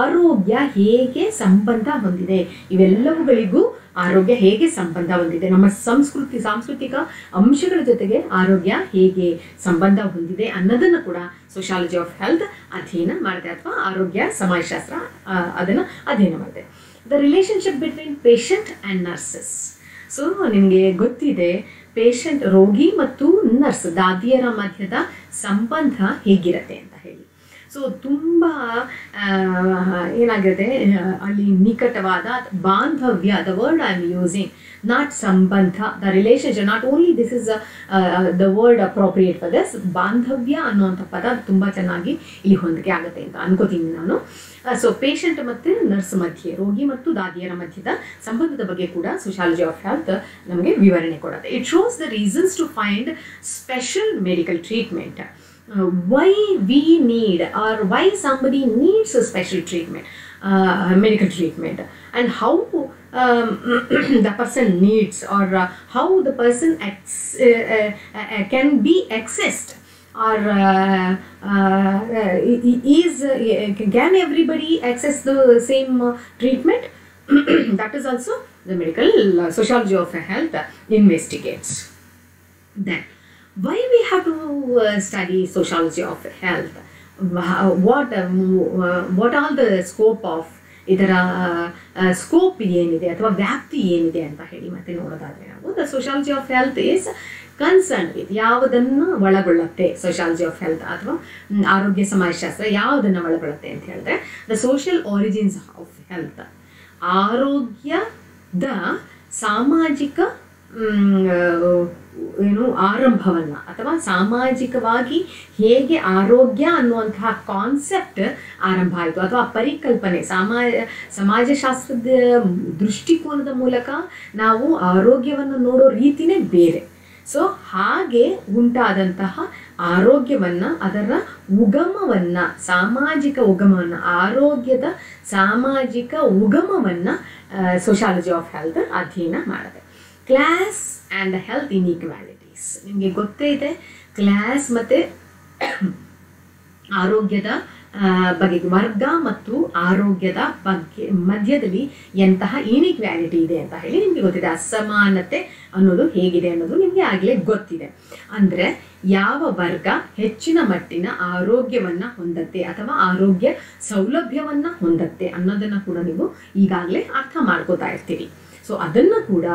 ಆರೋಗ್ಯ ಹೇಗೆ ಸಂಬಂಧ ಹೊಂದಿದೆ, ಇವೆಲ್ಲವುಗಳಿಗೂ ಆರೋಗ್ಯ ಹೇಗೆ ಸಂಬಂಧ ಹೊಂದಿದೆ, ನಮ್ಮ ಸಾಂಸ್ಕೃತಿಕ ಅಂಶಗಳ ಜೊತೆಗೆ ಆರೋಗ್ಯ ಹೇಗೆ ಸಂಬಂಧ ಹೊಂದಿದೆ ಅನ್ನೋದನ್ನು ಕೂಡ ಸೋಷಾಲಜಿ ಆಫ್ ಹೆಲ್ತ್ ಅಧ್ಯಯನ ಮಾಡುತ್ತೆ ಅಥವಾ ಆರೋಗ್ಯ ಸಮಾಜಶಾಸ್ತ್ರ ಅದನ್ನು ಅಧ್ಯಯನ ಮಾಡುತ್ತೆ. The relationship between patient and nurses. So ನಿಮಗೆ ಗೊತ್ತಿದೆ ಪೇಷಂಟ್, ರೋಗಿ ಮತ್ತು ನರ್ಸ್ ದಾದಿಯರ ಮಧ್ಯದ ಸಂಬಂಧ ಹೇಗಿರುತ್ತೆ ಅಂತ ಹೇಳಿ. ಸೊ ತುಂಬ ಏನಾಗಿದೆ ಅಲ್ಲಿ ನಿಕಟವಾದ ಬಾಂಧವ್ಯ, the word I am using, not ಸಂಬಂಧ, the relationship, not only this is the word appropriate for this. ಬಾಂಧವ್ಯ ಅನ್ನುವಂಥ ಪದ ತುಂಬ ಚೆನ್ನಾಗಿ ಇಲ್ಲಿ ಹೊಂದಿಕೆ ಆಗುತ್ತೆ ಅಂತ ಅನ್ಕೋತೀನಿ ನಾನು. ಸೊ ಪೇಷಂಟ್ ಮತ್ತು ನರ್ಸ್ ಮಧ್ಯೆ, ರೋಗಿ ಮತ್ತು ದಾದಿಯರ ಮಧ್ಯದ ಸಂಬಂಧದ ಬಗ್ಗೆ ಕೂಡ ಸೋಷಿಯಾಲಜಿ ಆಫ್ ಹೆಲ್ತ್ ನಮಗೆ ವಿವರಣೆ ಕೊಡುತ್ತೆ. It shows the reasons to find special medical treatment. Why we need, or why somebody needs a special treatment, medical treatment, and how the person needs, or how the person can be accessed, or can everybody access the same treatment? That is also the medical sociology of health investigates. Then why we have to study sociology of health? What all the scope of ಇದರ scope ಏನಿದೆ ಅಥವಾ ವ್ಯಾಪ್ತಿ ಏನಿದೆ ಅಂತ ಹೇಳಿ ಮತ್ತೆ ನೋಡೋದಾದರೆ ನಾವು, the sociology of health is concern with, ಯಾವುದನ್ನು ಒಳಗೊಳ್ಳುತ್ತೆ ಸೋಷಿಯಾಲಜಿ ಆಫ್ ಹೆಲ್ತ್ ಅಥವಾ ಆರೋಗ್ಯ ಸಮಾಜಶಾಸ್ತ್ರ ಯಾವುದನ್ನು ಒಳಗೊಳ್ಳುತ್ತೆ ಅಂತ ಹೇಳಿದ್ರೆ, the social origins of health, ಆರೋಗ್ಯದ ಸಾಮಾಜಿಕ ಆರಂಭವನ್ನು ಅಥವಾ ಸಾಮಾಜಿಕವಾಗಿ ಹೇಗೆ ಆರೋಗ್ಯ ಅನ್ನುವಂತಹ ಕಾನ್ಸೆಪ್ಟ್ ಆರಂಭ ಆಯಿತು ಅಥವಾ ಪರಿಕಲ್ಪನೆ ಸಮಾಜಶಾಸ್ತ್ರದ ದೃಷ್ಟಿಕೋನದ ಮೂಲಕ ನಾವು ಆರೋಗ್ಯವನ್ನು ನೋಡೋ ರೀತಿನೇ ಬೇರೆ. ಸೊ ಹಾಗೆ ಉಂಟಾದಂತಹ ಆರೋಗ್ಯವನ್ನು, ಅದರ ಉಗಮವನ್ನು, ಸಾಮಾಜಿಕ ಉಗಮವನ್ನು, ಆರೋಗ್ಯದ ಸಾಮಾಜಿಕ ಉಗಮವನ್ನು ಸೋಷಿಯಾಲಜಿ ಆಫ್ ಹೆಲ್ತ್ ಅಧ್ಯಯನ ಮಾಡುತ್ತೆ. ಕ್ಲಾಸ್ ಆ್ಯಂಡ್ ಹೆಲ್ತ್ ಇನ್ಇಕ್ವಾಲಿಟೀಸ್, ನಿಮಗೆ ಗೊತ್ತೇ ಇದೆ ಕ್ಲಾಸ್ ಮತ್ತು ಆರೋಗ್ಯದ ಬಗ್ಗೆ, ವರ್ಗ ಮತ್ತು ಆರೋಗ್ಯದ ಬಗ್ಗೆ ಮಧ್ಯದಲ್ಲಿ ಎಂತಹ ಇನ್ಇಕ್ವಾಲಿಟಿ ಇದೆ ಅಂತ ಹೇಳಿ ನಿಮಗೆ ಗೊತ್ತಿದೆ. ಅಸಮಾನತೆ ಅನ್ನೋದು ಹೇಗಿದೆ ಅನ್ನೋದು ನಿಮಗೆ ಆಗಲೇ ಗೊತ್ತಿದೆ. ಅಂದರೆ ಯಾವ ವರ್ಗ ಹೆಚ್ಚಿನ ಮಟ್ಟಿನ ಆರೋಗ್ಯವನ್ನು ಹೊಂದತ್ತೆ ಅಥವಾ ಆರೋಗ್ಯ ಸೌಲಭ್ಯವನ್ನು ಹೊಂದತ್ತೆ ಅನ್ನೋದನ್ನು ಕೂಡ ನೀವು ಈಗಾಗಲೇ ಅರ್ಥ ಮಾಡ್ಕೋತಾ ಇರ್ತೀರಿ. ಸೊ ಅದನ್ನು ಕೂಡ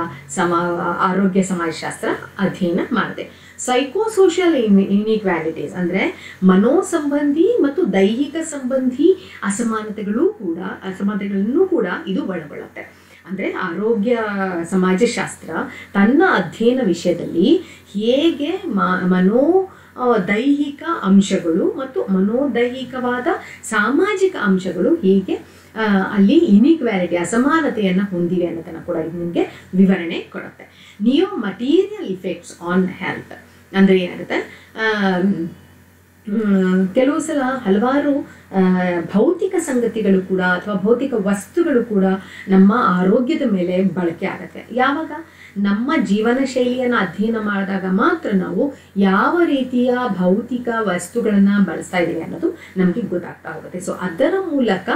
ಆರೋಗ್ಯ ಸಮಾಜಶಾಸ್ತ್ರ ಅಧ್ಯಯನ ಮಾಡಿದೆ. ಸೈಕೋಸೋಷಿಯಲ್ ಇನ್ಇಕ್ವಾಲಿಟೀಸ್ ಅಂದರೆ ಮನೋಸಂಬಂಧಿ ಮತ್ತು ದೈಹಿಕ ಸಂಬಂಧಿ ಅಸಮಾನತೆಗಳನ್ನು ಕೂಡ ಇದು ಒಳಗೊಳ್ಳುತ್ತೆ. ಅಂದರೆ ಆರೋಗ್ಯ ಸಮಾಜಶಾಸ್ತ್ರ ತನ್ನ ಅಧ್ಯಯನ ವಿಷಯದಲ್ಲಿ ಹೇಗೆ ದೈಹಿಕ ಅಂಶಗಳು ಮತ್ತು ಮನೋದೈಹಿಕವಾದ ಸಾಮಾಜಿಕ ಅಂಶಗಳು ಹೇಗೆ ಅಲ್ಲಿ ಇನ್ಇಕ್ವಾಲಿಟಿ, ಅಸಮಾನತೆಯನ್ನು ಹೊಂದಿವೆ ಅನ್ನೋದನ್ನು ಕೂಡ ಇದು ನಿಮಗೆ ವಿವರಣೆ ಕೊಡುತ್ತೆ. Neo material effects on health ಅಂದರೆ ಏನಾಗುತ್ತೆ, ಕೆಲವು ಸಲ ಹಲವಾರು ಭೌತಿಕ ಸಂಗತಿಗಳು ಕೂಡ ಅಥವಾ ಭೌತಿಕ ವಸ್ತುಗಳು ಕೂಡ ನಮ್ಮ ಆರೋಗ್ಯದ ಮೇಲೆ ಬಳಕೆ ಆಗುತ್ತೆ. ಯಾವಾಗ ನಮ್ಮ ಜೀವನ ಶೈಲಿಯನ್ನು ಅಧ್ಯಯನ ಮಾಡಿದಾಗ ಮಾತ್ರ ನಾವು ಯಾವ ರೀತಿಯ ಭೌತಿಕ ವಸ್ತುಗಳನ್ನು ಬಳಸ್ತಾ ಇದ್ದೀವಿ ಅನ್ನೋದು ನಮಗೆ ಗೊತ್ತಾಗ್ತಾ ಹೋಗುತ್ತೆ. ಸೊ ಅದರ ಮೂಲಕ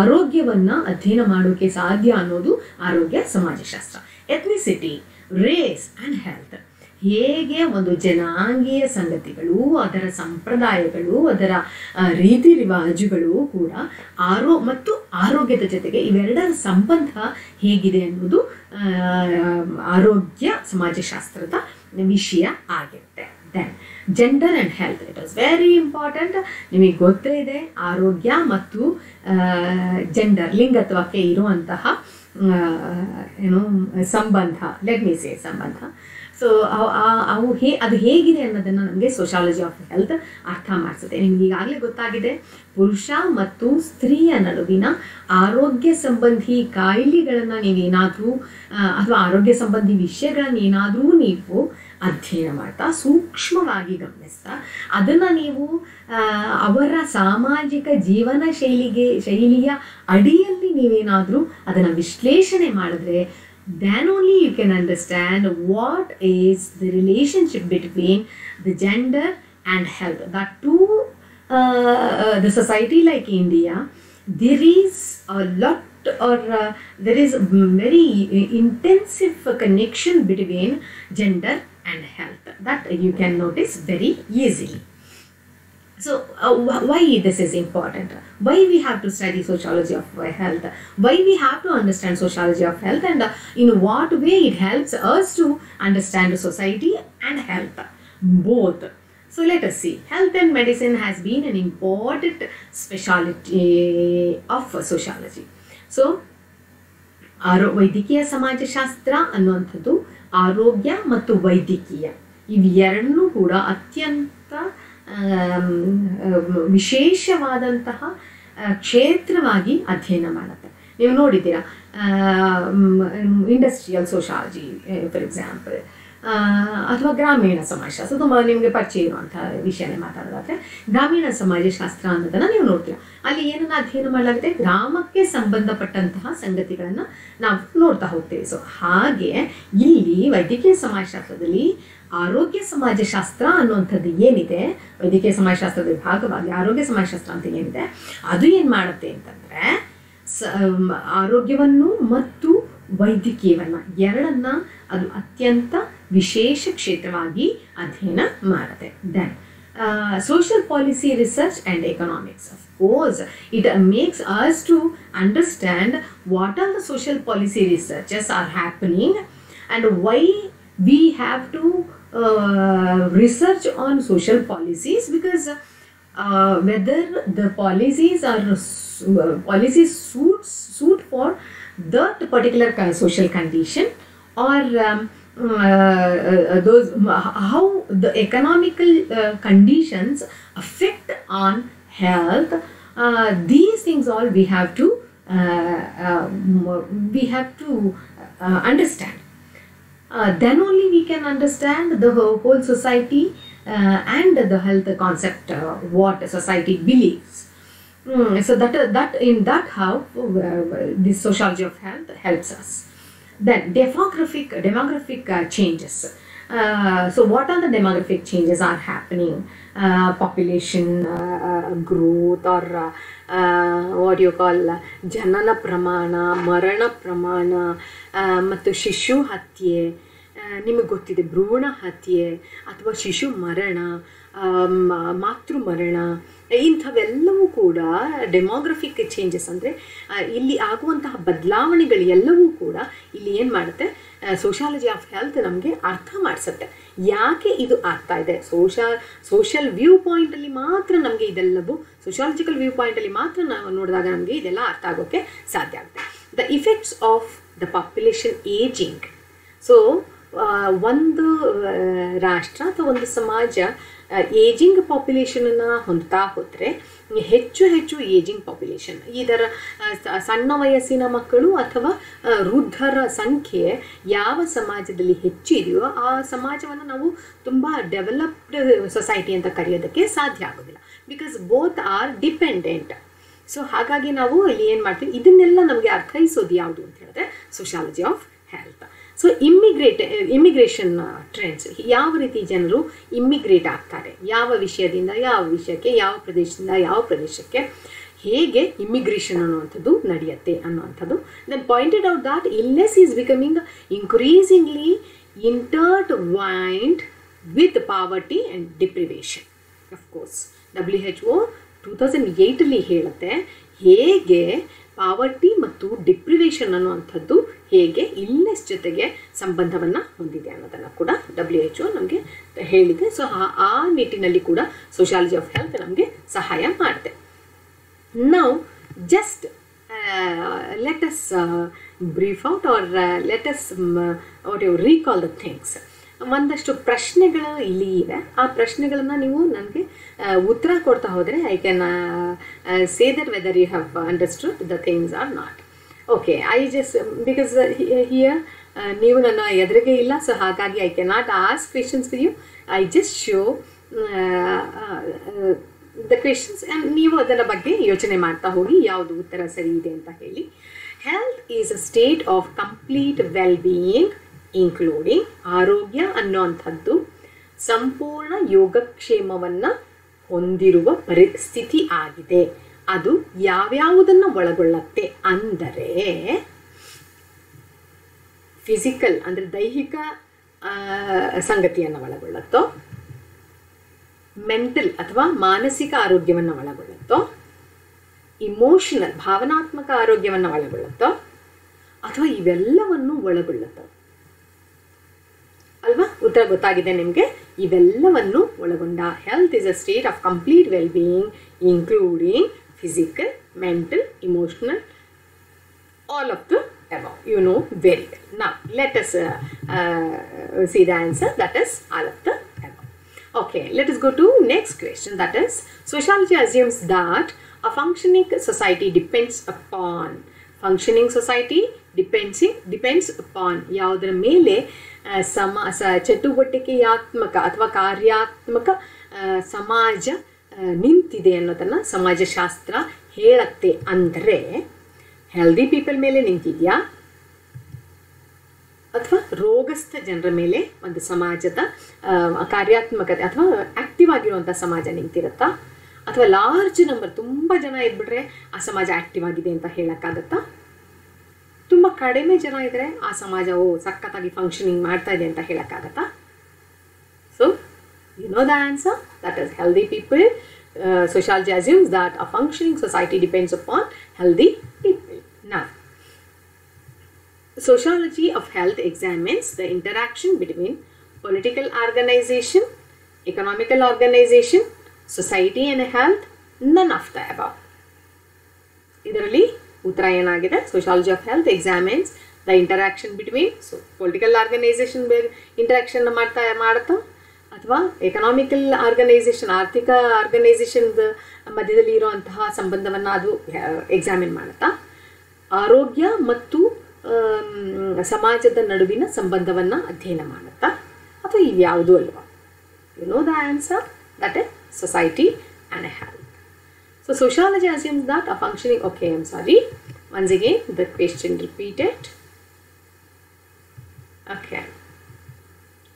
ಆರೋಗ್ಯವನ್ನು ಅಧ್ಯಯನ ಮಾಡೋಕ್ಕೆ ಸಾಧ್ಯ ಅನ್ನೋದು ಆರೋಗ್ಯ ಸಮಾಜಶಾಸ್ತ್ರ. ಎಥ್ನಿಸಿಟಿ, ರೇಸ್ ಆ್ಯಂಡ್ ಹೆಲ್ತ್, ಹೇಗೆ ಒಂದು ಜನಾಂಗೀಯ ಸಂಗತಿಗಳು, ಅದರ ಸಂಪ್ರದಾಯಗಳು, ಅದರ ರೀತಿ ರಿವಾಜುಗಳು ಕೂಡ ಮತ್ತು ಆರೋಗ್ಯದ ಜೊತೆಗೆ ಇವೆರಡರ ಸಂಬಂಧ ಹೇಗಿದೆ ಅನ್ನೋದು ಆರೋಗ್ಯ ಸಮಾಜಶಾಸ್ತ್ರದ ವಿಷಯ ಆಗಿರುತ್ತೆ. Then gender and health, it was very important. ನಿಮಗೆ ಗೊತ್ತೇ ಇದೆ ಆರೋಗ್ಯ ಮತ್ತು ಜೆಂಡರ್, ಲಿಂಗತ್ವಕ್ಕೆ ಇರುವಂತಹ ಸಂಬಂಧ, ಲೆಟ್ ಮೀ ಸೇ ಸಂಬಂಧ. ಸೊ ಅದು ಹೇಗಿದೆ ಅನ್ನೋದನ್ನು ನಮಗೆ ಸೋಷಿಯಾಲಜಿ ಆಫ್ ಹೆಲ್ತ್ ಅರ್ಥ ಮಾಡಿಸುತ್ತೆ. ನಿಮ್ಗೆ ಈಗಾಗಲೇ ಗೊತ್ತಾಗಿದೆ, ಪುರುಷ ಮತ್ತು ಸ್ತ್ರೀಯ ನಡುವಿನ ಆರೋಗ್ಯ ಸಂಬಂಧಿ ಕಾಯಿಲೆಗಳನ್ನು ನೀವೇನಾದರೂ ಅಥವಾ ಆರೋಗ್ಯ ಸಂಬಂಧಿ ವಿಷಯಗಳನ್ನು ಏನಾದರೂ ನೀವು ಅಧ್ಯಯನ ಮಾಡ್ತಾ ಸೂಕ್ಷ್ಮವಾಗಿ ಗಮನಿಸ್ತಾ ಅದನ್ನು ನೀವು ಅವರ ಸಾಮಾಜಿಕ ಜೀವನ ಶೈಲಿಯ ಅಡಿಯಲ್ಲಿ ನೀವೇನಾದರೂ ಅದನ್ನು ವಿಶ್ಲೇಷಣೆ ಮಾಡಿದ್ರೆ, then only you can understand what is the relationship between the gender and health. That too, the society like India, there is a lot there is a very intensive connection between gender and health that you can notice very easily. So why this is important? Why we have to study sociology of health? Why we have to understand sociology of health, and in what way it helps us to understand society and health both? So let us see. Health and medicine has been an important specialty of sociology. So ವೈದ್ಯಕೀಯ ಸಮಾಜಶಾಸ್ತ್ರ ಅನ್ನುವಂಥದ್ದು ಆರೋಗ್ಯ ಮತ್ತು ವೈದ್ಯಕೀಯ ಇವೆರಡನ್ನೂ ಕೂಡ ಅತ್ಯಂತ ವಿಶೇಷವಾದಂತಹ ಕ್ಷೇತ್ರವಾಗಿ ಅಧ್ಯಯನ ಮಾಡುತ್ತೆ. ನೀವು ನೋಡಿದ್ದೀರಾ ಇಂಡಸ್ಟ್ರಿಯಲ್ ಸೋಶಾಲಜಿ ಫಾರ್ ಎಕ್ಸಾಂಪಲ್, ಅಥವಾ ಗ್ರಾಮೀಣ ಸಮಾಜಶಾಸ್ತ್ರ ತುಂಬ ನಿಮಗೆ ಪರಿಚಯ ಇರುವಂಥ ವಿಷಯನೇ ಮಾತಾಡೋದಾದರೆ ಗ್ರಾಮೀಣ ಸಮಾಜಶಾಸ್ತ್ರ ಅನ್ನೋದನ್ನು ನೀವು ನೋಡ್ತೀರಾ. ಅಲ್ಲಿ ಏನನ್ನು ಅಧ್ಯಯನ ಮಾಡಲಾಗುತ್ತೆ, ಗ್ರಾಮಕ್ಕೆ ಸಂಬಂಧಪಟ್ಟಂತಹ ಸಂಗತಿಗಳನ್ನು ನಾವು ನೋಡ್ತಾ ಹೋಗ್ತೇವೆ. ಸೊ ಹಾಗೆ ಇಲ್ಲಿ ವೈದ್ಯಕೀಯ ಸಮಾಜಶಾಸ್ತ್ರದಲ್ಲಿ ಆರೋಗ್ಯ ಸಮಾಜಶಾಸ್ತ್ರ ಅನ್ನುವಂಥದ್ದು ಏನಿದೆ, ವೈದ್ಯಕೀಯ ಸಮಾಜಶಾಸ್ತ್ರದ ಭಾಗವಾಗಿ ಆರೋಗ್ಯ ಸಮಾಜಶಾಸ್ತ್ರ ಅಂತ ಏನಿದೆ, ಅದು ಏನು ಮಾಡುತ್ತೆ ಅಂತಂದರೆ ಆರೋಗ್ಯವನ್ನು ಮತ್ತು ವೈದ್ಯಕೀಯವನ್ನು ಎರಡನ್ನ ಅದು ಅತ್ಯಂತ ವಿಶೇಷ ಕ್ಷೇತ್ರವಾಗಿ ಅಧ್ಯಯನ ಮಾಡುತ್ತೆ. Then social policy research and economics. Of course, it makes us to understand what are the social policy researches are happening and why we have to research on social policies, because whether the policies are policies suit for that particular social condition, or those how the economical conditions affect on health, these things all we have to understand. Then only we can understand the whole society and the health concept, what society believes. So that in that how this sociology of health helps us. Then demographic changes. So what are the demographic changes are happening? Population growth, or what you call janana pramana, marana pramana, ಮತ್ತು ಶಿಶು ಹತ್ಯೆ, ನಿಮಗೆ ಗೊತ್ತಿದೆ ಭ್ರೂಣ ಹತ್ಯೆ ಅಥವಾ ಶಿಶು ಮರಣ, ಮಾತೃ ಮರಣ, ಇಂಥವೆಲ್ಲವೂ ಕೂಡ ಡೆಮೋಗ್ರಫಿಕ್ ಚೇಂಜಸ್. ಅಂದರೆ ಇಲ್ಲಿ ಆಗುವಂತಹ ಬದಲಾವಣೆಗಳು ಎಲ್ಲವೂ ಕೂಡ ಇಲ್ಲಿ ಏನು ಮಾಡುತ್ತೆ, ಸೋಷಾಲಜಿ ಆಫ್ ಹೆಲ್ತ್ ನಮಗೆ ಅರ್ಥ ಮಾಡಿಸುತ್ತೆ. ಯಾಕೆ ಇದು ಆಗ್ತಾ ಇದೆ, ಸೋಷಲ್ ವ್ಯೂ ಪಾಯಿಂಟಲ್ಲಿ ಮಾತ್ರ ನಮಗೆ ಇದೆಲ್ಲವೂ, ಸೋಷಾಲಜಿಕಲ್ ವ್ಯೂ ಪಾಯಿಂಟಲ್ಲಿ ಮಾತ್ರ ನಾವು ನೋಡಿದಾಗ ನಮಗೆ ಇದೆಲ್ಲ ಅರ್ಥ ಆಗೋಕ್ಕೆ ಸಾಧ್ಯ ಆಗುತ್ತೆ. The effects of the population ageing. So ಒಂದು ರಾಷ್ಟ್ರ ಅಥವಾ ಒಂದು ಸಮಾಜ ಏಜಿಂಗ್ ಪಾಪ್ಯುಲೇಷನನ್ನು ಹೊಂದ್ತಾ ಹೋದರೆ ಹೆಚ್ಚು ಹೆಚ್ಚು ಏಜಿಂಗ್ ಪಾಪ್ಯುಲೇಷನ್, ಇದರ ಸಣ್ಣ ವಯಸ್ಸಿನ ಮಕ್ಕಳು ಅಥವಾ ವೃದ್ಧರ ಸಂಖ್ಯೆ ಯಾವ ಸಮಾಜದಲ್ಲಿ ಹೆಚ್ಚಿದೆಯೋ ಆ ಸಮಾಜವನ್ನು ನಾವು ತುಂಬ ಡೆವಲಪ್ಡ್ ಸೊಸೈಟಿ ಅಂತ ಕರೆಯೋದಕ್ಕೆ ಸಾಧ್ಯ ಆಗೋದಿಲ್ಲ. Because both are dependent. So ಹಾಗಾಗಿ ನಾವು ಇಲ್ಲಿ ಏನು ಮಾಡ್ತೀವಿ, ಇದನ್ನೆಲ್ಲ ನಮಗೆ ಅರ್ಥೈಸೋದು ಯಾವುದು ಅಂತ ಹೇಳಿದ್ರೆ sociology of health. So immigration trends, ಯಾವ ರೀತಿ ಜನರು ಇಮ್ಮಿಗ್ರೇಟ್ ಆಗ್ತಾರೆ, ಯಾವ ವಿಷಯದಿಂದ ಯಾವ ವಿಷಯಕ್ಕೆ, ಯಾವ ಪ್ರದೇಶದಿಂದ ಯಾವ ಪ್ರದೇಶಕ್ಕೆ, ಹೇಗೆ ಇಮ್ಮಿಗ್ರೇಷನ್ ಅನ್ನುವಂಥದ್ದು ನಡೆಯುತ್ತೆ ಅನ್ನುವಂಥದ್ದು. Then pointed out that illness is becoming increasingly intertwined with poverty and deprivation. Of course WHO 2008 ಹೇಳುತ್ತೆ ಹೇಗೆ ಪಾವರ್ಟಿ ಮತ್ತು ಡಿಪ್ರಿವೇಷನ್ ಅನ್ನುವಂಥದ್ದು ಹೇಗೆ ಇಲ್ನೆಸ್ ಜೊತೆಗೆ ಸಂಬಂಧವನ್ನು ಹೊಂದಿದೆ ಅನ್ನೋದನ್ನು ಕೂಡ WHO ನಮಗೆ ಹೇಳಿದೆ. ಸೊ ಆ ನಿಟ್ಟಿನಲ್ಲಿ ಕೂಡ ಸೋಷಾಲಜಿ ಆಫ್ ಹೆಲ್ತ್ ನಮಗೆ ಸಹಾಯ ಮಾಡುತ್ತೆ. Now just let us brief out, or let us recall the things. ಒಂದಷ್ಟು ಪ್ರಶ್ನೆಗಳು ಇಲ್ಲಿ ಇವೆ. ಆ ಪ್ರಶ್ನೆಗಳನ್ನು ನೀವು ನನಗೆ ಉತ್ತರ ಕೊಡ್ತಾ ಹೋದರೆ I can say that whether you have understood the things or not. Okay, I just because here ನೀವು ನನ್ನ ಎದುರಿಗೆ ಇಲ್ಲ, ಸೊ ಹಾಗಾಗಿ I can not ask questions with you. I just show the questions and ನೀವು ಅದರ ಬಗ್ಗೆ ಯೋಚನೆ ಮಾಡ್ತಾ ಹೋಗಿ ಯಾವುದು ಉತ್ತರ ಸರಿ ಇದೆ ಅಂತ ಹೇಳಿ. Health is a state of complete well being including. ಆರೋಗ್ಯ ಅನ್ನುವಂಥದ್ದು ಸಂಪೂರ್ಣ ಯೋಗಕ್ಷೇಮವನ್ನು ಹೊಂದಿರುವ ಪರಿಸ್ಥಿತಿ ಆಗಿದೆ. ಅದು ಯಾವ್ಯಾವುದನ್ನು ಒಳಗೊಳ್ಳುತ್ತೆ ಅಂದರೆ ಫಿಸಿಕಲ್ ಅಂದರೆ ದೈಹಿಕ ಸಂಗತಿಯನ್ನು ಒಳಗೊಳ್ಳುತ್ತೋ, ಮೆಂಟಲ್ ಅಥವಾ ಮಾನಸಿಕ ಆರೋಗ್ಯವನ್ನು ಒಳಗೊಳ್ಳುತ್ತೋ, ಇಮೋಷನಲ್ ಭಾವನಾತ್ಮಕ ಆರೋಗ್ಯವನ್ನು ಒಳಗೊಳ್ಳುತ್ತೋ, ಅಥವಾ ಇವೆಲ್ಲವನ್ನು ಒಳಗೊಳ್ಳುತ್ತೋ ಅಲ್ವಾ? ಉತ್ತರ ಗೊತ್ತಾಗಿದೆ ನಿಮಗೆ. ಇವೆಲ್ಲವನ್ನು ಒಳಗೊಂಡ health is a state of complete well being including physical, mental, emotional, all of the above. You know very well. Now let us see the answer, that is all of the above. Okay, let us go to next question, that is sociology assumes that a functioning society depends upon ಯಾವುದರ ಮೇಲೆ ಚಟುವಟಿಕೆಯಾತ್ಮಕ ಅಥವಾ ಕಾರ್ಯಾತ್ಮಕ ಸಮಾಜ ನಿಂತಿದೆ ಅನ್ನೋದನ್ನು ಸಮಾಜಶಾಸ್ತ್ರ ಹೇಳುತ್ತೆ. ಅಂದರೆ healthy people ಮೇಲೆ ನಿಂತಿದೆಯಾ ಅಥವಾ ರೋಗಸ್ಥ ಜನರ ಮೇಲೆ ಒಂದು ಸಮಾಜದ ಕಾರ್ಯಾತ್ಮಕತೆ ಅಥವಾ ಆ್ಯಕ್ಟಿವ್ ಆಗಿರುವಂಥ ಸಮಾಜ ನಿಂತಿರುತ್ತಾ, ಅಥವಾ ಲಾರ್ಜ್ ನಂಬರ್ ತುಂಬ ಜನ ಇದ್ಬಿಟ್ರೆ ಆ ಸಮಾಜ ಆ್ಯಕ್ಟಿವ್ ಆಗಿದೆ ಅಂತ ಹೇಳೋಕ್ಕಾಗತ್ತಾ, ತುಂಬ ಕಡಿಮೆ ಜನ ಇದ್ದರೆ ಆ ಸಮಾಜ ಸಖತ್ತಾಗಿ ಫಂಕ್ಷನಿಂಗ್ ಮಾಡ್ತಾ ಇದೆ ಅಂತ ಹೇಳೋಕ್ಕಾಗತ್ತಾ? So you know the answer, that is healthy people. Sociology assumes that a functioning society depends upon healthy people. Now, sociology of health examines the interaction between political organization, economical organization, society and health, none of the above. ಇದರಲ್ಲಿ ಉತ್ತರ ಏನಾಗಿದೆ? sociology of health examines the interaction between political organization interaction ಮಾಡುತ್ತಾ ಅಥವಾ economical organisation, ಆರ್ಥಿಕ ಆರ್ಗನೈಸೇಷನ್ದ ಮಧ್ಯದಲ್ಲಿ ಇರುವಂತಹ ಸಂಬಂಧವನ್ನು ಅದು ಎಕ್ಸಾಮಿನ್ ಮಾಡುತ್ತಾ, ಆರೋಗ್ಯ ಮತ್ತು ಸಮಾಜದ ನಡುವಿನ ಸಂಬಂಧವನ್ನು ಅಧ್ಯಯನ ಮಾಡುತ್ತಾ, ಅಥವಾ ಇವ್ಯಾವುದೂ ಅಲ್ವಾ? You know the answer, that is society and health. So sociology assumes that a functioning, okay, I am sorry, once again the question repeated. Okay,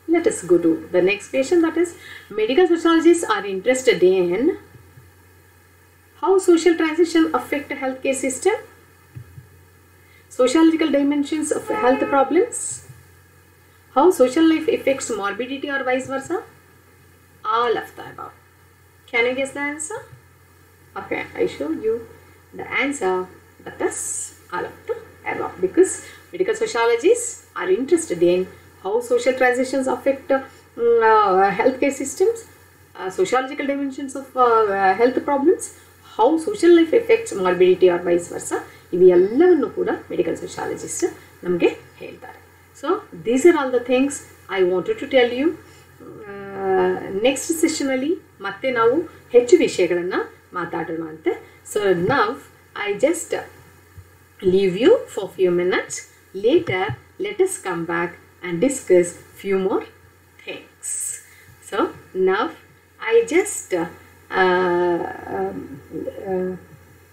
let us go to the next question, that is medical sociologists are interested in how social transition affect the healthcare system, sociological dimensions of health problems, how social life affects morbidity or vice versa, all of the above. Can you guess the answer? Okay, I show you the answer, that is all of the above, because medical sociologists are interested in how social transitions affect healthcare systems, sociological dimensions of health problems, how social life affects morbidity or vice versa. ಇವೆಲ್ಲವನ್ನು ಕೂಡ medical sociologist ನಮಗೆ ಹೇಳ್ತಾರೆ. So these are all the things I wanted to tell you. Next ಸೆಷನಲ್ಲಿ ಮತ್ತೆ ನಾವು ಹೆಚ್ಚು ವಿಷಯಗಳನ್ನು ಮಾತಾಡೋಣ ಅಂತೆ. So now I just leave you for few minutes. Later let us come back and discuss few more things. So now I just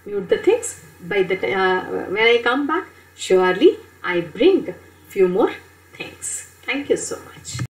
mute the things. By the when I come back, surely I bring few more things. Thank you so much.